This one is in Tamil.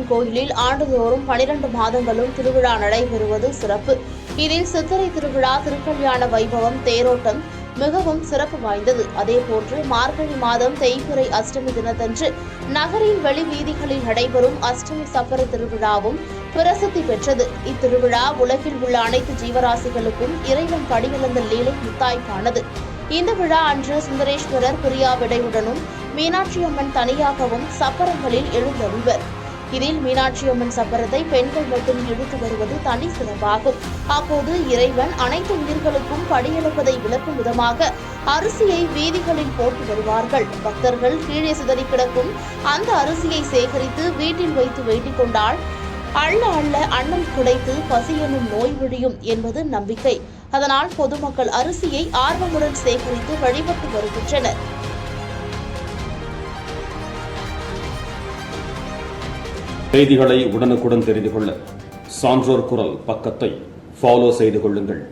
அம்மன் கோயிலில் ஆண்டுதோறும் 12 மாதங்களும் திருவிழா நடைபெறுவது சிறப்பு. இதில் சித்திரை திருவிழா, திருக்கல்யாண வைபவம், தேரோட்டம் மிகவும் சிறப்பு வாய்ந்தது. அதேபோன்று மார்கழி மாதம் தேய்பிறை அஷ்டமி தினத்தன்று நகரின் வெளி வீதிகளில் நடைபெறும் அஷ்டமி சப்பர திருவிழாவும் பிரசித்தி பெற்றது. இத்திருவிழா உலகில் உள்ள அனைத்து ஜீவராசிகளுக்கும் இறைவன் படியிழந்த லீலை முத்தாய்ப்பானது. இந்த விழா அன்று சுந்தரேஸ்வரர் பிரியாவிடையுடனும் மீனாட்சி அம்மன் தனியாகவும் சப்பரங்களில் எழுந்தருள்வர். இதில் மீனாட்சி அம்மன் சப்பரத்தை பெண்கள் மட்டும் இழுத்து வருவது தனி சிறப்பாகும். அப்போது இறைவன் அனைத்து உயிர்களுக்கும் படியெடுப்பதை விளக்கும் விதமாக அரிசியை வீதிகளில் போட்டு வருவார்கள். பக்தர்கள் கீழே சிதறி கிடக்கும் அந்த அரிசியை சேகரித்து வீட்டில் வைத்து வேண்டிக் கொண்டால் அள்ள அள்ள அன்னம் கிடைத்து பசி எனும் நோய் ஒழியும் என்பது நம்பிக்கை. அதனால் பொதுமக்கள் அரிசியை ஆர்வமுடன் சேகரித்து வழிபட்டு வருகின்றனர். செய்திகளை உடனுக்குடன் தெரிந்து கொள்ள சான்றோர் குரல் பக்கத்தை ஃபாலோ செய்து கொள்ளுங்கள்.